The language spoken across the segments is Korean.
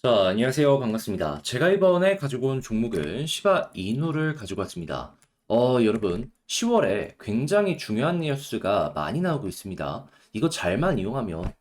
자, 안녕하세요. 반갑습니다. 제가 이번에 가지고 온 종목은 시바 이누를 가지고 왔습니다. 여러분, 10월에 굉장히 중요한 뉴스가 많이 나오고 있습니다. 이거 잘만 이용하면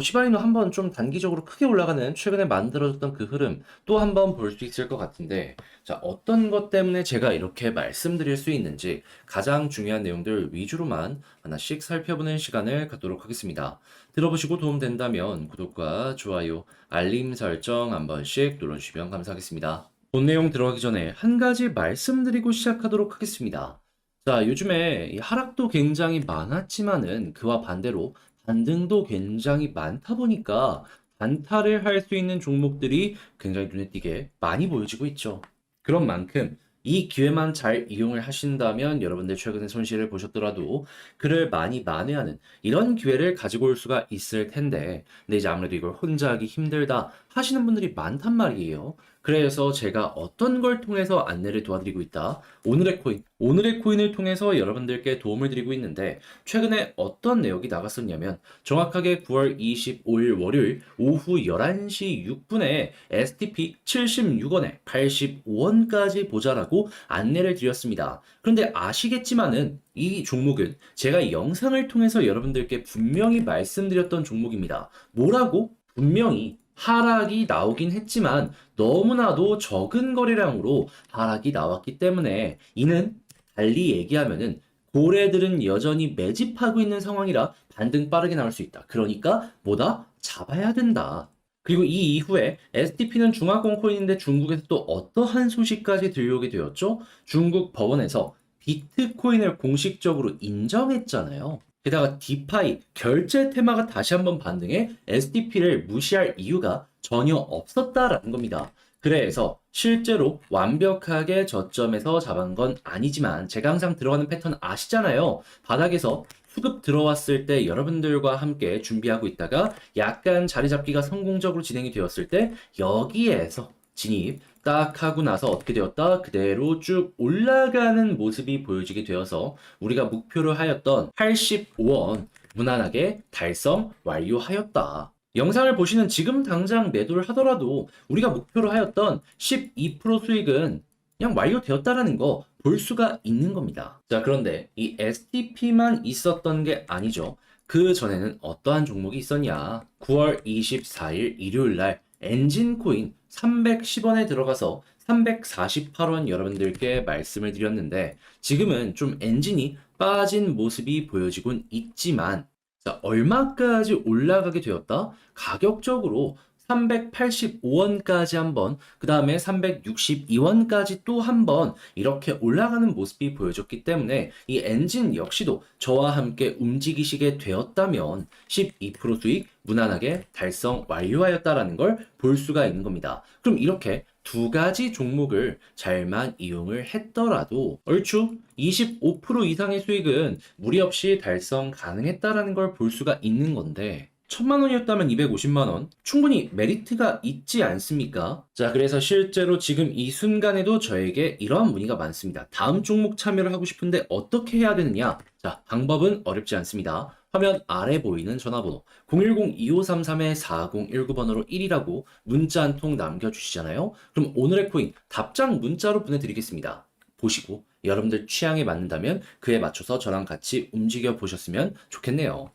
시바 이누 한번 좀 단기적으로 크게 올라가는 최근에 만들어졌던 그 흐름 또 한번 볼 수 있을 것 같은데, 자, 어떤 것 때문에 제가 이렇게 말씀드릴 수 있는지 가장 중요한 내용들 위주로만 하나씩 살펴보는 시간을 갖도록 하겠습니다. 들어보시고 도움된다면 구독과 좋아요, 알림 설정 한 번씩 눌러주시면 감사하겠습니다. 본 내용 들어가기 전에 한 가지 말씀드리고 시작하도록 하겠습니다. 자, 요즘에 이 하락도 굉장히 많았지만은 그와 반대로 반등도 굉장히 많다 보니까 단타를 할 수 있는 종목들이 굉장히 눈에 띄게 많이 보여지고 있죠. 그런 만큼 이 기회만 잘 이용을 하신다면 여러분들 최근에 손실을 보셨더라도 그를 많이 만회하는 이런 기회를 가지고 올 수가 있을 텐데, 근데 이제 아무래도 이걸 혼자 하기 힘들다 하시는 분들이 많단 말이에요. 그래서 제가 어떤 걸 통해서 안내를 도와드리고 있다. 오늘의 코인을 통해서 여러분들께 도움을 드리고 있는데, 최근에 어떤 내역이 나갔었냐면, 정확하게 9월 25일 월요일 오후 11시 6분에 STP 76원에 85원까지 보자라고 안내를 드렸습니다. 그런데 아시겠지만은 이 종목은 제가 영상을 통해서 여러분들께 분명히 말씀드렸던 종목입니다. 뭐라고? 분명히 하락이 나오긴 했지만 너무나도 적은 거래량으로 하락이 나왔기 때문에, 이는 달리 얘기하면은 고래들은 여전히 매집하고 있는 상황이라 반등 빠르게 나올 수 있다. 그러니까 뭐다? 잡아야 된다. 그리고 이 이후에 STP는 중화권 코인인데 중국에서 또 어떠한 소식까지 들려오게 되었죠? 중국 법원에서 비트코인을 공식적으로 인정했잖아요. 게다가 디파이 결제 테마가 다시 한번 반등해 STP를 무시할 이유가 전혀 없었다라는 겁니다. 그래서 실제로 완벽하게 저점에서 잡은 건 아니지만, 제가 항상 들어가는 패턴 아시잖아요. 바닥에서 수급 들어왔을 때 여러분들과 함께 준비하고 있다가 약간 자리 잡기가 성공적으로 진행이 되었을 때 여기에서 진입 딱 하고 나서 어떻게 되었다? 그대로 쭉 올라가는 모습이 보여지게 되어서 우리가 목표로 하였던 85원 무난하게 달성 완료하였다. 영상을 보시는 지금 당장 매도를 하더라도 우리가 목표로 하였던 12% 수익은 그냥 완료되었다라는 거 볼 수가 있는 겁니다. 자, 그런데 이 STP만 있었던 게 아니죠. 그 전에는 어떠한 종목이 있었냐? 9월 24일 일요일 날 엔진코인 310원에 들어가서 348원 여러분들께 말씀을 드렸는데, 지금은 좀 엔진이 빠진 모습이 보여지곤 있지만, 자, 얼마까지 올라가게 되었다? 가격적으로 385원까지 한번, 그 다음에 362원까지 또 한 번 이렇게 올라가는 모습이 보여졌기 때문에 이 엔진 역시도 저와 함께 움직이시게 되었다면 12% 수익 무난하게 달성 완료하였다라는 걸 볼 수가 있는 겁니다. 그럼 이렇게 두 가지 종목을 잘만 이용을 했더라도 얼추 25% 이상의 수익은 무리 없이 달성 가능했다라는 걸 볼 수가 있는 건데, 1000만 원이었다면 250만 원. 충분히 메리트가 있지 않습니까? 자, 그래서 실제로 지금 이 순간에도 저에게 이러한 문의가 많습니다. 다음 종목 참여를 하고 싶은데 어떻게 해야 되느냐? 자, 방법은 어렵지 않습니다. 화면 아래 보이는 전화번호 010-2533-4019번으로 1이라고 문자 한 통 남겨주시잖아요. 그럼 오늘의 코인 답장 문자로 보내드리겠습니다. 보시고 여러분들 취향에 맞는다면 그에 맞춰서 저랑 같이 움직여 보셨으면 좋겠네요.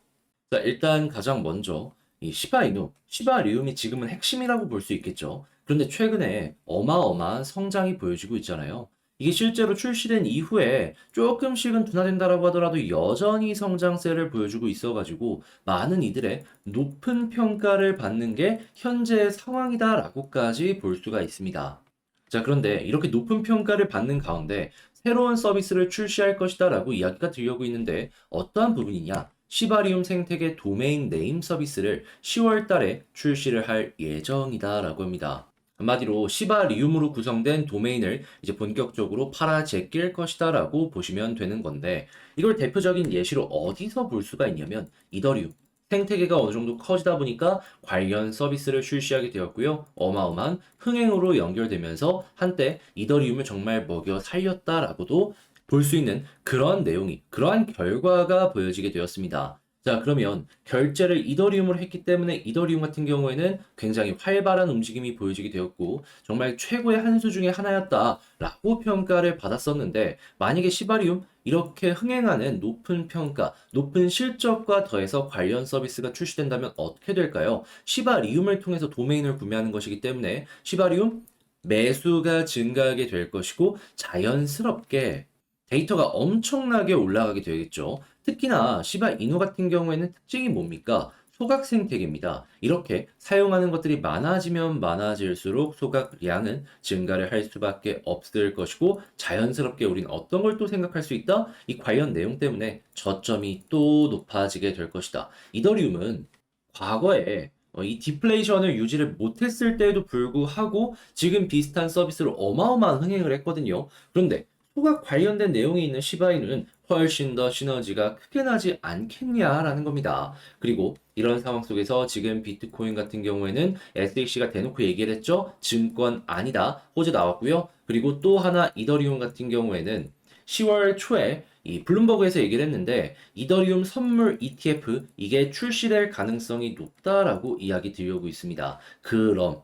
자, 일단 가장 먼저 이 시바이누, 시바리움이 지금은 핵심이라고 볼 수 있겠죠. 그런데 최근에 어마어마한 성장이 보여지고 있잖아요. 이게 실제로 출시된 이후에 조금씩은 둔화된다라고 하더라도 여전히 성장세를 보여주고 있어가지고 많은 이들의 높은 평가를 받는 게 현재의 상황이다라고까지 볼 수가 있습니다. 자, 그런데 이렇게 높은 평가를 받는 가운데 새로운 서비스를 출시할 것이다라고 이야기가 들려오고 있는데, 어떠한 부분이냐? 시바리움 생태계 도메인 네임 서비스를 10월 달에 출시를 할 예정이다라고 합니다. 한마디로 시바리움으로 구성된 도메인을 이제 본격적으로 팔아 제낄 것이다라고 보시면 되는 건데, 이걸 대표적인 예시로 어디서 볼 수가 있냐면 이더리움 생태계가 어느 정도 커지다 보니까 관련 서비스를 출시하게 되었고요. 어마어마한 흥행으로 연결되면서 한때 이더리움을 정말 먹여 살렸다라고도 볼 수 있는 그러한 내용이, 그러한 결과가 보여지게 되었습니다. 자, 그러면 결제를 이더리움으로 했기 때문에 이더리움 같은 경우에는 굉장히 활발한 움직임이 보여지게 되었고 정말 최고의 한 수 중에 하나였다라고 평가를 받았었는데 만약에 시바리움 이렇게 흥행하는 높은 평가, 높은 실적과 더해서 관련 서비스가 출시된다면 어떻게 될까요? 시바리움을 통해서 도메인을 구매하는 것이기 때문에 시바리움 매수가 증가하게 될 것이고 자연스럽게 데이터가 엄청나게 올라가게 되겠죠. 특히나 시바 이누 같은 경우에는 특징이 뭡니까? 소각 생태계입니다. 이렇게 사용하는 것들이 많아지면 많아질수록 소각량은 증가를 할 수밖에 없을 것이고 자연스럽게 우린 어떤 걸 또 생각할 수 있다? 이 관련 내용 때문에 저점이 또 높아지게 될 것이다. 이더리움은 과거에 이 디플레이션을 유지를 못했을 때에도 불구하고 지금 비슷한 서비스로 어마어마한 흥행을 했거든요. 그런데 소각 관련된 내용이 있는 시바이누는 훨씬 더 시너지가 크게 나지 않겠냐라는 겁니다. 그리고 이런 상황 속에서 지금 비트코인 같은 경우에는 SEC가 대놓고 얘기를 했죠. 증권 아니다. 호재 나왔고요. 그리고 또 하나 이더리움 같은 경우에는 10월 초에 이 블룸버그에서 얘기를 했는데 이더리움 선물 ETF 이게 출시될 가능성이 높다라고 이야기 드리고 있습니다. 그럼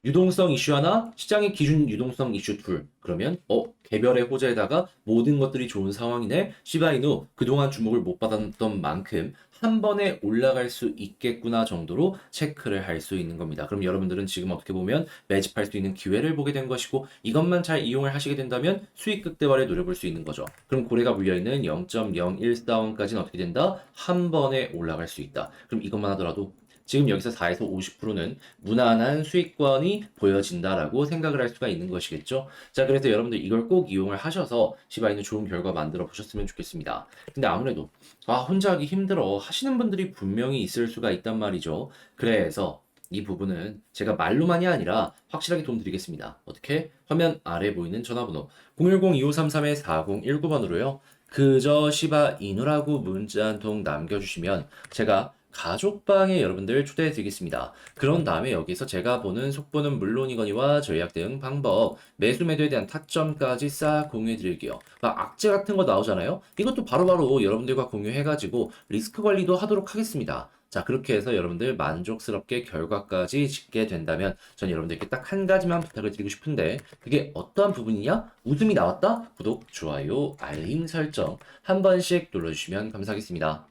유동성 이슈 하나, 시장의 기준 유동성 이슈 둘. 그러면 개별의 호재에다가 모든 것들이 좋은 상황이네. 시바이누 그동안 주목을 못 받았던 만큼 한 번에 올라갈 수 있겠구나 정도로 체크를 할 수 있는 겁니다. 그럼 여러분들은 지금 어떻게 보면 매집할 수 있는 기회를 보게 된 것이고 이것만 잘 이용을 하시게 된다면 수익 극대화를 노려볼 수 있는 거죠. 그럼 고래가 물려있는 0.014원까지는 어떻게 된다? 한 번에 올라갈 수 있다. 그럼 이것만 하더라도 지금 여기서 4에서 50%는 무난한 수익권이 보여진다라고 생각을 할 수가 있는 것이겠죠. 자, 그래서 여러분들 이걸 꼭 이용을 하셔서 시바이는 좋은 결과 만들어 보셨으면 좋겠습니다. 근데 아무래도 혼자 하기 힘들어 하시는 분들이 분명히 있을 수가 있단 말이죠. 그래서 이 부분은 제가 말로만이 아니라 확실하게 도움 드리겠습니다. 어떻게? 화면 아래 보이는 전화번호 010-2533-4019번으로요. 그저 시바 이누라고 문자 한 통 남겨주시면 제가 가족방에 여러분들 초대해 드리겠습니다. 그런 다음에 여기서 제가 보는 속보는 물론이거니와 전략 대응 방법, 매수 매도에 대한 타점까지 싹 공유해 드릴게요. 막 악재 같은 거 나오잖아요? 이것도 바로바로 여러분들과 공유해가지고 리스크 관리도 하도록 하겠습니다. 자, 그렇게 해서 여러분들 만족스럽게 결과까지 짓게 된다면 전 여러분들께 딱 한 가지만 부탁을 드리고 싶은데 그게 어떠한 부분이냐? 웃음이 나왔다? 구독, 좋아요, 알림 설정 한 번씩 눌러주시면 감사하겠습니다.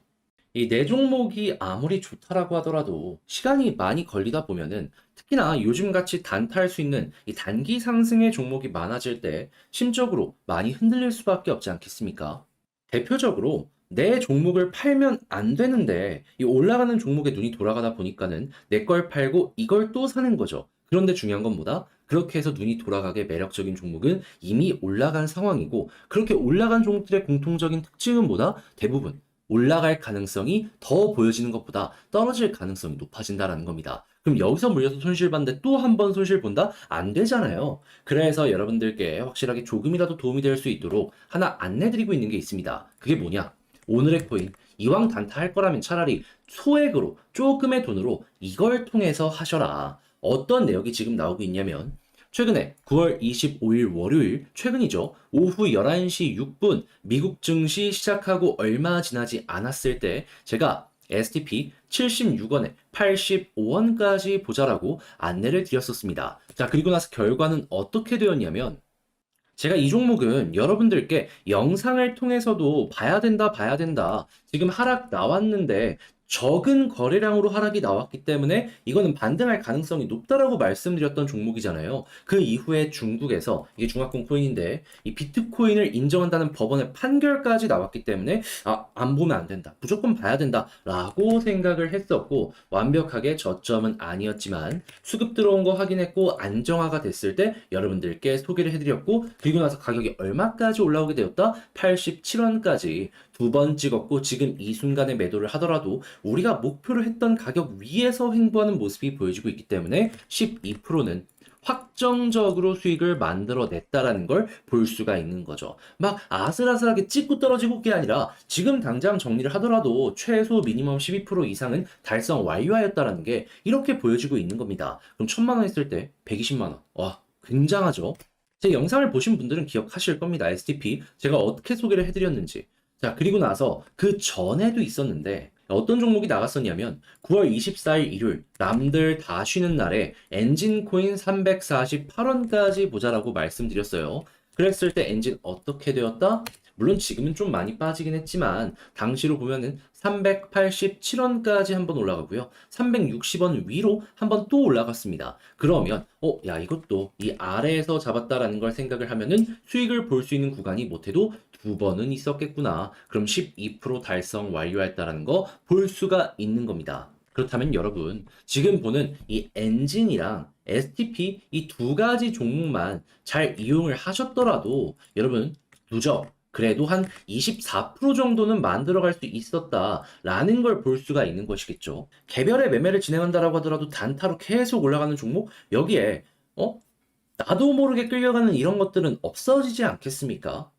이 내 종목이 아무리 좋다라고 하더라도 시간이 많이 걸리다 보면은 특히나 요즘같이 단타할 수 있는 이 단기 상승의 종목이 많아질 때 심적으로 많이 흔들릴 수밖에 없지 않겠습니까? 대표적으로 내 종목을 팔면 안 되는데 이 올라가는 종목에 눈이 돌아가다 보니까는 내 걸 팔고 이걸 또 사는 거죠. 그런데 중요한 건 뭐다? 그렇게 해서 눈이 돌아가게 매력적인 종목은 이미 올라간 상황이고 그렇게 올라간 종목들의 공통적인 특징은 뭐다? 대부분 올라갈 가능성이 더 보여지는 것보다 떨어질 가능성이 높아진다라는 겁니다. 그럼 여기서 물려서 손실 봤는데 또 한 번 손실 본다? 안 되잖아요. 그래서 여러분들께 확실하게 조금이라도 도움이 될 수 있도록 하나 안내드리고 있는 게 있습니다. 그게 뭐냐? 오늘의 코인 이왕 단타 할 거라면 차라리 소액으로 조금의 돈으로 이걸 통해서 하셔라. 어떤 내역이 지금 나오고 있냐면 최근에 9월 25일 월요일, 최근이죠. 오후 11시 6분 미국 증시 시작하고 얼마 지나지 않았을 때 제가 STP 76원에 85원까지 보자라고 안내를 드렸었습니다. 자, 그리고 나서 결과는 어떻게 되었냐면 제가 이 종목은 여러분들께 영상을 통해서도 봐야 된다, 봐야 된다. 지금 하락 나왔는데 적은 거래량으로 하락이 나왔기 때문에 이거는 반등할 가능성이 높다라고 말씀드렸던 종목이잖아요. 그 이후에 중국에서 이게 중화권 코인인데 이 비트코인을 인정한다는 법원의 판결까지 나왔기 때문에 안 보면 안 된다. 무조건 봐야 된다라고 생각을 했었고 완벽하게 저점은 아니었지만 수급 들어온 거 확인했고 안정화가 됐을 때 여러분들께 소개를 해드렸고 그리고 나서 가격이 얼마까지 올라오게 되었다? 87원까지 두 번 찍었고 지금 이 순간에 매도를 하더라도 우리가 목표를 했던 가격 위에서 횡보하는 모습이 보여지고 있기 때문에 12%는 확정적으로 수익을 만들어냈다라는 걸 볼 수가 있는 거죠. 막 아슬아슬하게 찍고 떨어지고 게 아니라 지금 당장 정리를 하더라도 최소 미니멈 12% 이상은 달성 완료하였다라는 게 이렇게 보여지고 있는 겁니다. 그럼 1000만 원 했을 때 120만 원. 와, 굉장하죠. 제 영상을 보신 분들은 기억하실 겁니다. STP 제가 어떻게 소개를 해드렸는지. 자, 그리고 나서 그 전에도 있었는데 어떤 종목이 나갔었냐면 9월 24일 일요일 남들 다 쉬는 날에 엔진 코인 348원까지 보자라고 말씀드렸어요. 그랬을 때 엔진 어떻게 되었다? 물론 지금은 좀 많이 빠지긴 했지만 당시로 보면은 387원까지 한번 올라가고요. 360원 위로 한번 또 올라갔습니다. 그러면 야 이것도 이 아래에서 잡았다라는 걸 생각을 하면은 수익을 볼 수 있는 구간이 못해도 두 번은 있었겠구나. 그럼 12% 달성 완료했다라는 거 볼 수가 있는 겁니다. 그렇다면 여러분, 지금 보는 이 엔진이랑 STP 이 두 가지 종목만 잘 이용을 하셨더라도 여러분, 누적 그래도 한 24% 정도는 만들어갈 수 있었다라는 걸 볼 수가 있는 것이겠죠. 개별의 매매를 진행한다라고 하더라도 단타로 계속 올라가는 종목 여기에 어? 나도 모르게 끌려가는 이런 것들은 없어지지 않겠습니까?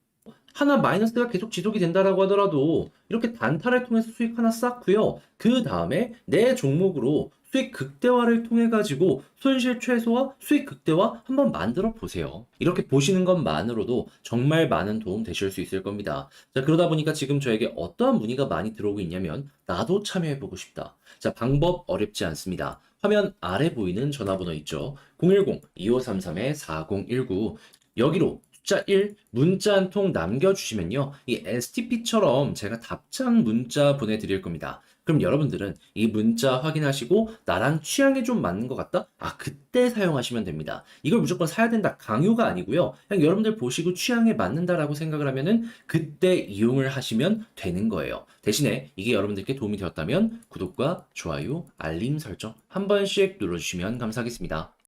하나 마이너스가 계속 지속이 된다라고 하더라도 이렇게 단타를 통해서 수익 하나 쌓고요. 그 다음에 내 종목으로 수익 극대화를 통해 가지고 손실 최소화, 수익 극대화 한번 만들어 보세요. 이렇게 보시는 것만으로도 정말 많은 도움 되실 수 있을 겁니다. 자, 그러다 보니까 지금 저에게 어떠한 문의가 많이 들어오고 있냐면 나도 참여해 보고 싶다. 자, 방법 어렵지 않습니다. 화면 아래 보이는 전화번호 있죠. 010-2533-4019 여기로 숫자 1 문자 한 통 남겨주시면요. 이 STP처럼 제가 답장 문자 보내드릴 겁니다. 그럼 여러분들은 이 문자 확인하시고 나랑 취향에 좀 맞는 것 같다? 아, 그때 사용하시면 됩니다. 이걸 무조건 사야 된다 강요가 아니고요. 그냥 여러분들 보시고 취향에 맞는다라고 생각을 하면은 그때 이용을 하시면 되는 거예요. 대신에 이게 여러분들께 도움이 되었다면 구독과 좋아요, 알림 설정 한 번씩 눌러주시면 감사하겠습니다.